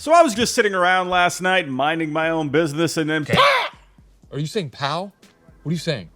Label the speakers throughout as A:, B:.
A: So I was just sitting around last night minding my own business and then
B: Are you saying pow? What are you saying?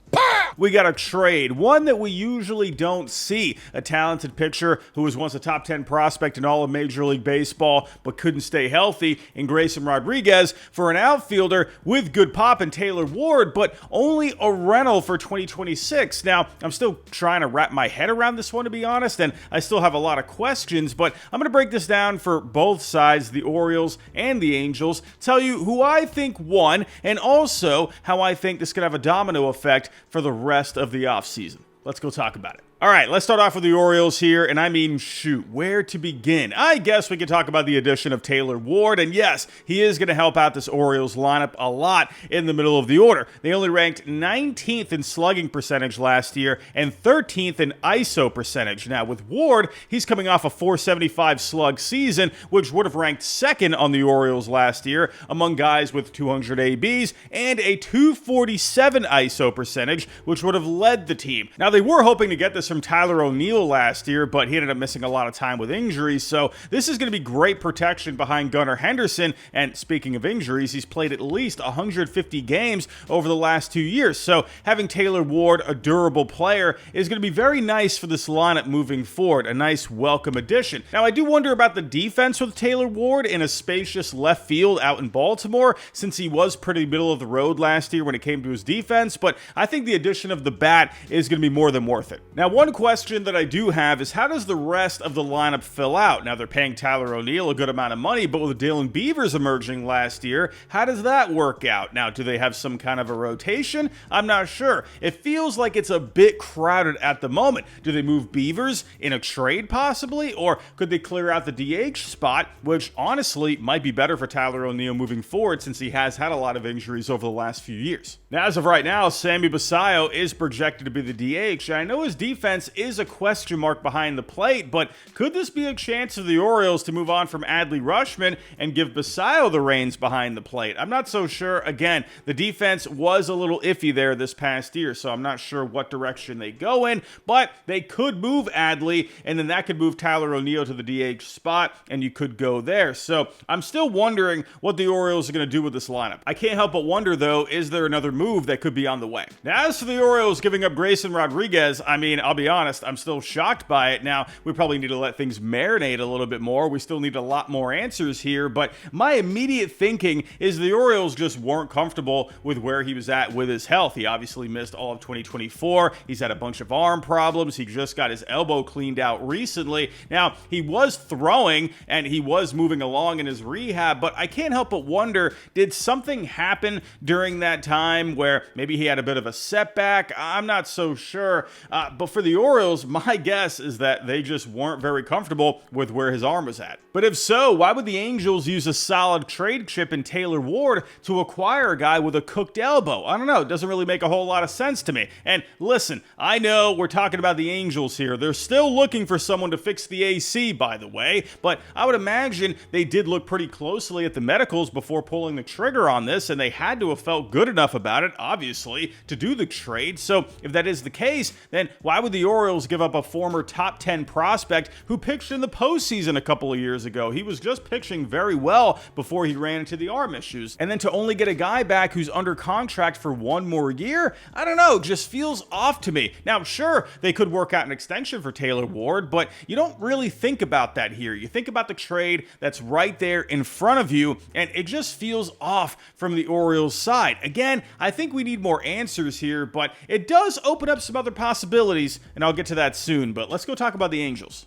A: we got a trade, one that we usually don't see. A talented pitcher who was once a top 10 prospect in all of Major League Baseball but couldn't stay healthy in Grayson Rodriguez for an outfielder with good pop in Taylor Ward, but only a rental for 2026. Now, I'm still trying to wrap my head around this one, to be honest, and I still have a lot of questions, but I'm going to break this down for both sides, the Orioles and the Angels, tell you who I think won, and also how I think this could have a domino effect for the rest of the offseason. Let's go talk about it. All right, let's start off with the Orioles here, and I mean, shoot, where to begin? I guess we could talk about the addition of Taylor Ward, and yes, he is going to help out this Orioles lineup a lot in the middle of the order. They only ranked 19th in slugging percentage last year and 13th in ISO percentage. Now, with Ward, he's coming off a 475 slug season, which would have ranked second on the Orioles last year among guys with 200 ABs, and a 247 ISO percentage, which would have led the team. Now, they were hoping to get this from Tyler O'Neill last year, but he ended up missing a lot of time with injuries, so this is going to be great protection behind Gunnar Henderson, and speaking of injuries, he's played at least 150 games over the last 2 years, so having Taylor Ward, a durable player, is going to be very nice for this lineup moving forward, a nice welcome addition. Now, I do wonder about the defense with Taylor Ward in a spacious left field out in Baltimore, since he was pretty middle of the road last year when it came to his defense, but I think the addition of the bat is going to be more than worth it. Now, one question that I do have is, how does the rest of the lineup fill out? Now, they're paying Tyler O'Neill a good amount of money, but with Dylan Beavers emerging last year, how does that work out? Now, do they have some kind of a rotation? I'm not sure. It feels like it's a bit crowded at the moment. Do they move Beavers in a trade possibly? Or could they clear out the DH spot, which honestly might be better for Tyler O'Neill moving forward since he has had a lot of injuries over the last few years? Now, as of right now, Sammy Basallo is projected to be the DH. I know his defense is a question mark behind the plate, but could this be a chance for the Orioles to move on from Adley Rutschman and give Basallo the reins behind the plate? I'm not so sure. Again, the defense was a little iffy there this past year, so I'm not sure what direction they go in, but they could move Adley, and then that could move Tyler O'Neill to the DH spot, and you could go there. So I'm still wondering what the Orioles are going to do with this lineup. I can't help but wonder, though, is there another move that could be on the way? Now, as for the Orioles giving up Grayson Rodriguez, I mean, I'll be honest, I'm still shocked by it. Now, we probably need to let things marinate a little bit more. We still need a lot more answers here, but my immediate thinking is the Orioles just weren't comfortable with where he was at with his health. He obviously missed all of 2024. He's had a bunch of arm problems. He just got his elbow cleaned out recently. Now, he was throwing and he was moving along in his rehab, but I can't help but wonder, did something happen during that time where maybe he had a bit of a setback? I'm not so sure, but for the Orioles, my guess is that they just weren't very comfortable with where his arm was at. But if so, why would the Angels use a solid trade chip in Taylor Ward to acquire a guy with a cooked elbow? I don't know. It doesn't really make a whole lot of sense to me. And listen, I know we're talking about the Angels here. They're still looking for someone to fix the AC, by the way, but I would imagine they did look pretty closely at the medicals before pulling the trigger on this, and they had to have felt good enough about it, obviously, to do the trade. So if that is the case, then why would the Orioles give up a former top 10 prospect who pitched in the postseason a couple of years ago? He was just pitching very well before he ran into the arm issues. And then to only get a guy back who's under contract for one more year, I don't know, just feels off to me. Now, sure, they could work out an extension for Taylor Ward, but you don't really think about that here. You think about the trade that's right there in front of you, and it just feels off from the Orioles side. Again, I think we need more answers here, but it does open up some other possibilities, and I'll get to that soon, but let's go talk about the Angels.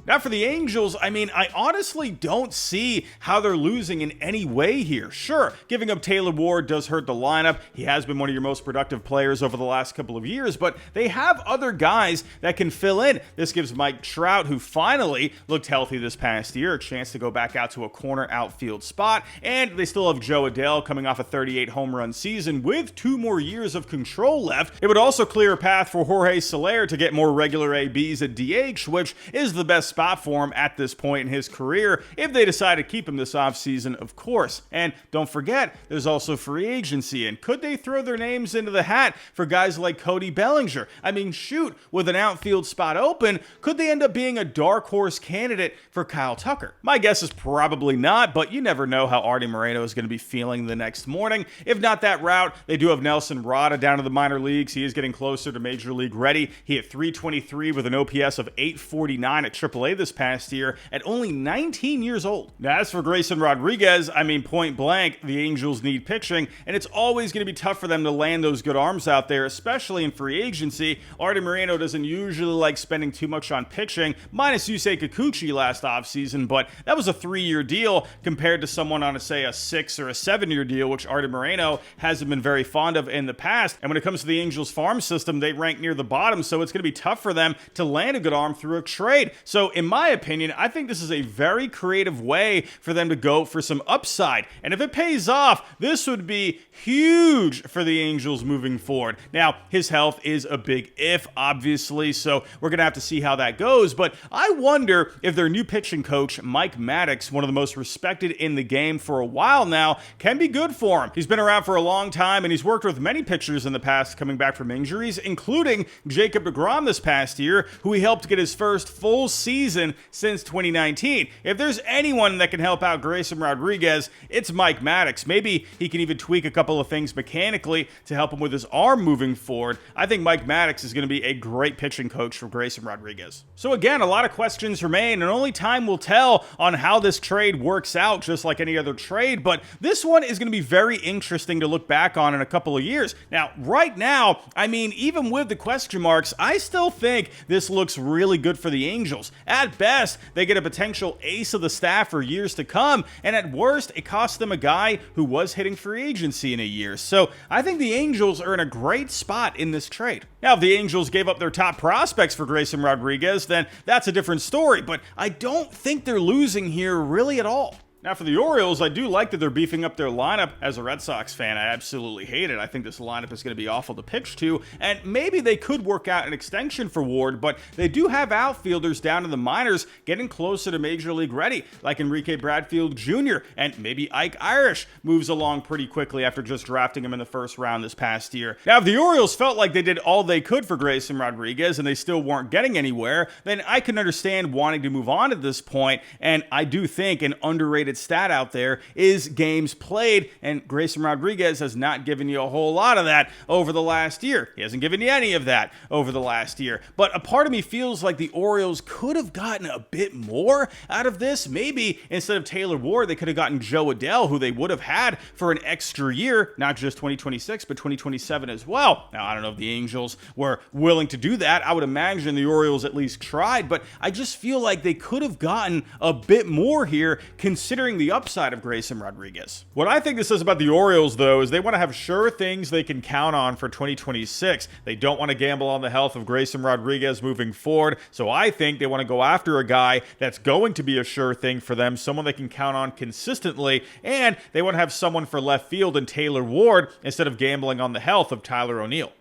A: Now, for the Angels, I mean, I honestly don't see how they're losing in any way here. Sure, giving up Taylor Ward does hurt the lineup. He has been one of your most productive players over the last couple of years, but they have other guys that can fill in. This gives Mike Trout, who finally looked healthy this past year, a chance to go back out to a corner outfield spot, and they still have Joe Adele coming off a 38 home run season with 2 more years of control left. It would also clear a path for Jorge Soler to get more regular ABs at DH, which is the best spot for him at this point in his career if they decide to keep him this offseason, of course. And don't forget, there's also free agency. And could they throw their names into the hat for guys like Cody Bellinger? I mean, shoot, with an outfield spot open, could they end up being a dark horse candidate for Kyle Tucker? My guess is probably not, but you never know how Artie Moreno is going to be feeling the next morning. If not that route, they do have Nelson Rada down to the minor leagues. He is getting closer to Major League ready. He hit .323 with an OPS of .849 at AAA this past year at only 19 years old. Now, as for Grayson Rodriguez, I mean, point blank, the Angels need pitching, and it's always going to be tough for them to land those good arms out there, especially in free agency. Artie Moreno doesn't usually like spending too much on pitching, minus Yusei Kikuchi last offseason, but that was a 3-year deal compared to someone on, say, a 6 or a 7-year deal, which Artie Moreno hasn't been very fond of in the past. And when it comes to the Angels farm system, they rank near the bottom, so it's going to be tough for them to land a good arm through a trade. So in my opinion, I think this is a very creative way for them to go for some upside. And if it pays off, this would be huge for the Angels moving forward. Now, his health is a big if, obviously, so we're going to have to see how that goes. But I wonder if their new pitching coach, Mike Maddox, one of the most respected in the game for a while now, can be good for him. He's been around for a long time, and he's worked with many pitchers in the past coming back from injuries, including Jacob deGrom this past year, who he helped get his first full season since 2019. If there's anyone that can help out Grayson Rodriguez, it's Mike Maddox. Maybe he can even tweak a couple of things mechanically to help him with his arm moving forward. I think Mike Maddox is going to be a great pitching coach for Grayson Rodriguez. So again, a lot of questions remain, and only time will tell on how this trade works out, just like any other trade. But this one is going to be very interesting to look back on in a couple of years. Now, right now, I mean, even with the question marks, I still think this looks really good for the Angels. At best, they get a potential ace of the staff for years to come, and at worst, it costs them a guy who was hitting free agency in a year. So I think the Angels are in a great spot in this trade. Now, if the Angels gave up their top prospects for Grayson Rodriguez, then that's a different story, but I don't think they're losing here really at all. Now, for the Orioles, I do like that they're beefing up their lineup. As a Red Sox fan, I absolutely hate it. I think this lineup is going to be awful to pitch to, and maybe they could work out an extension for Ward, but they do have outfielders down in the minors getting closer to Major League ready, like Enrique Bradfield Jr., and maybe Ike Irish moves along pretty quickly after just drafting him in the first round this past year. Now, if the Orioles felt like they did all they could for Grayson Rodriguez and they still weren't getting anywhere, then I can understand wanting to move on at this point, and I do think an underrated stat out there is games played, and Grayson Rodriguez has not given you a whole lot of that over the last year. He hasn't given you any of that over the last year. But a part of me feels like the Orioles could have gotten a bit more out of this. Maybe instead of Taylor Ward, they could have gotten Joe Adell, who they would have had for an extra year, not just 2026, but 2027 as well. Now, I don't know if the Angels were willing to do that. I would imagine the Orioles at least tried, but I just feel like they could have gotten a bit more here, considering the upside of Grayson Rodriguez. What I think this says about the Orioles, though, is they want to have sure things they can count on for 2026. They don't want to gamble on the health of Grayson Rodriguez moving forward, so I think they want to go after a guy that's going to be a sure thing for them, someone they can count on consistently, and they want to have someone for left field in Taylor Ward instead of gambling on the health of Tyler O'Neill.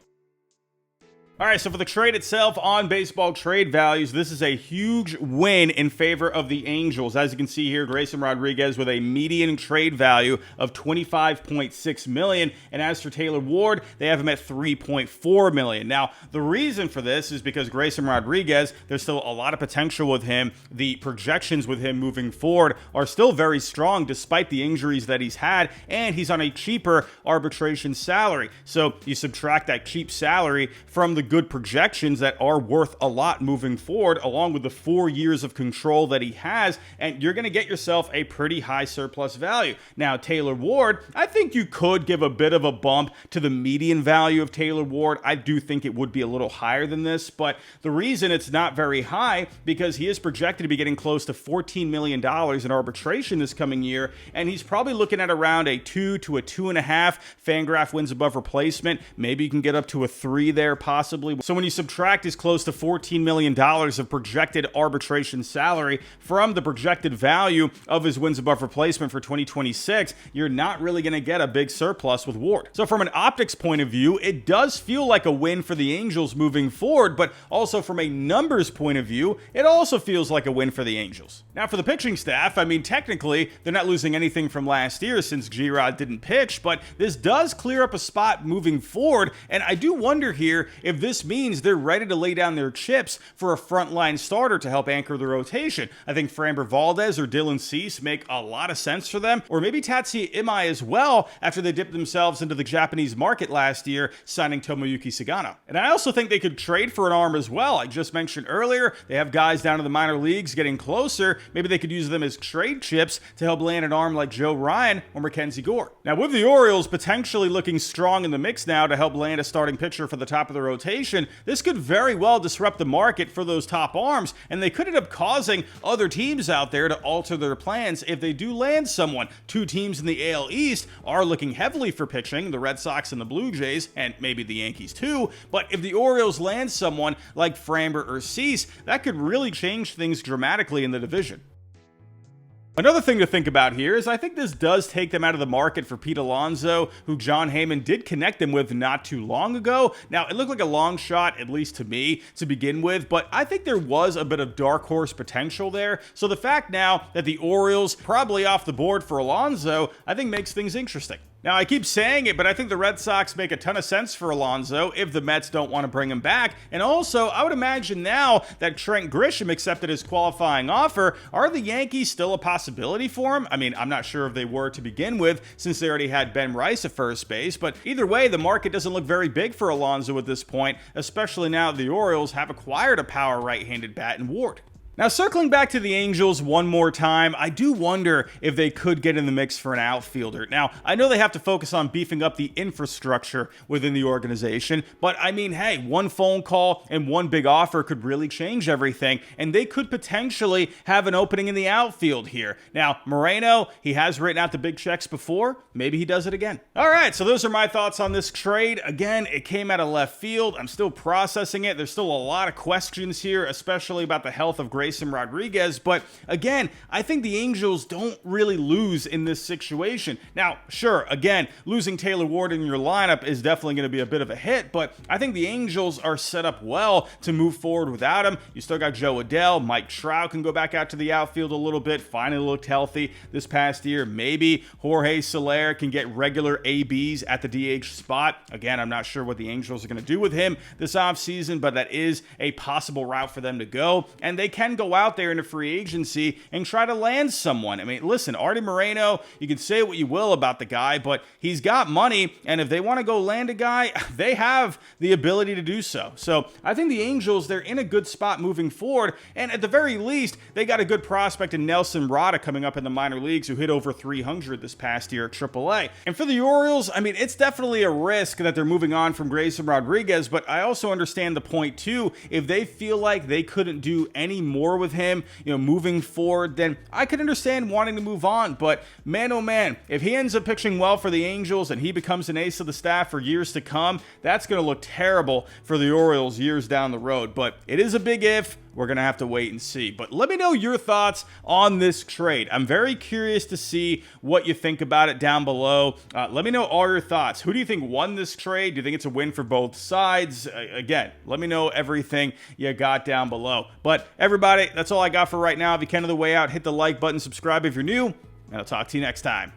A: All right, so for the trade itself on baseball trade values, this is a huge win in favor of the Angels. As you can see here, Grayson Rodriguez with a median trade value of $25.6 million. And as for Taylor Ward, they have him at $3.4 million. Now, the reason for this is because Grayson Rodriguez, there's still a lot of potential with him. The projections with him moving forward are still very strong despite the injuries that he's had, and he's on a cheaper arbitration salary. So you subtract that cheap salary from the good projections that are worth a lot moving forward, along with the 4 years of control that he has, and you're going to get yourself a pretty high surplus value. Now, Taylor Ward, I think you could give a bit of a bump to the median value of Taylor Ward. I do think it would be a little higher than this, but the reason it's not very high, because he is projected to be getting close to $14 million in arbitration this coming year, and he's probably looking at around a 2 to a 2.5 Fangraph wins above replacement. Maybe you can get up to a 3 there possibly, possibly. So when you subtract his close to $14 million of projected arbitration salary from the projected value of his wins above replacement for 2026, you're not really going to get a big surplus with Ward. So from an optics point of view, it does feel like a win for the Angels moving forward, but also from a numbers point of view, it also feels like a win for the Angels. Now for the pitching staff, I mean, technically, they're not losing anything from last year since G-Rod didn't pitch, but this does clear up a spot moving forward, and I do wonder here if this means they're ready to lay down their chips for a frontline starter to help anchor the rotation. I think Framber Valdez or Dylan Cease make a lot of sense for them, or maybe Tatsuya Imai as well after they dipped themselves into the Japanese market last year, signing Tomoyuki Sagano. And I also think they could trade for an arm as well. I just mentioned earlier, they have guys down to the minor leagues getting closer. Maybe they could use them as trade chips to help land an arm like Joe Ryan or Mackenzie Gore. Now with the Orioles potentially looking strong in the mix now to help land a starting pitcher for the top of the rotation, this could very well disrupt the market for those top arms, and they could end up causing other teams out there to alter their plans if they do land someone. Two teams in the AL East are looking heavily for pitching, the Red Sox and the Blue Jays, and maybe the Yankees too, but if the Orioles land someone like Framber or Cease, that could really change things dramatically in the division. Another thing to think about here is I think this does take them out of the market for Pete Alonso, who John Heyman did connect them with not too long ago. Now, it looked like a long shot, at least to me, to begin with, but I think there was a bit of dark horse potential there. So the fact now that the Orioles probably off the board for Alonso, I think makes things interesting. Now, I keep saying it, but I think the Red Sox make a ton of sense for Alonso if the Mets don't want to bring him back. And also, I would imagine now that Trent Grisham accepted his qualifying offer, are the Yankees still a possibility for him? I mean, I'm not sure if they were to begin with, since they already had Ben Rice at first base, but either way, the market doesn't look very big for Alonso at this point, especially now the Orioles have acquired a power right-handed bat in Ward. Now, circling back to the Angels one more time, I do wonder if they could get in the mix for an outfielder. Now, I know they have to focus on beefing up the infrastructure within the organization, but I mean, hey, one phone call and one big offer could really change everything, and they could potentially have an opening in the outfield here. Now, Moreno, he has written out the big checks before. Maybe he does it again. All right, so those are my thoughts on this trade. Again, it came out of left field. I'm still processing it. There's still a lot of questions here, especially about the health of Grayson Rodriguez, but again, I think the Angels don't really lose in this situation. Now, sure, again, losing Taylor Ward in your lineup is definitely going to be a bit of a hit, but I think the Angels are set up well to move forward without him. You still got Joe Adell. Mike Trout can go back out to the outfield a little bit, finally looked healthy this past year. Maybe Jorge Soler can get regular ABs at the DH spot. Again, I'm not sure what the Angels are going to do with him this offseason, but that is a possible route for them to go, and they can go out there into free agency and try to land someone. I mean, listen, Artie Moreno, you can say what you will about the guy, but he's got money, and if they want to go land a guy, they have the ability to do so. So I think the Angels, they're in a good spot moving forward, and at the very least, they got a good prospect in Nelson Rada coming up in the minor leagues who hit over 300 this past year at AAA. And for the Orioles, I mean, it's definitely a risk that they're moving on from Grayson Rodriguez, but I also understand the point too. If they feel like they couldn't do any more with him, moving forward, then I could understand wanting to move on. But man, oh man, if he ends up pitching well for the Angels and he becomes an ace of the staff for years to come, that's going to look terrible for the Orioles years down the road. But it is a big if. We're going to have to wait and see. But let me know your thoughts on this trade. I'm very curious to see what you think about it down below. Let me know all your thoughts. Who do you think won this trade? Do you think it's a win for both sides? Again, let me know everything you got down below. But everybody, that's all I got for right now. If you can on the way out, hit the like button, subscribe if you're new, and I'll talk to you next time.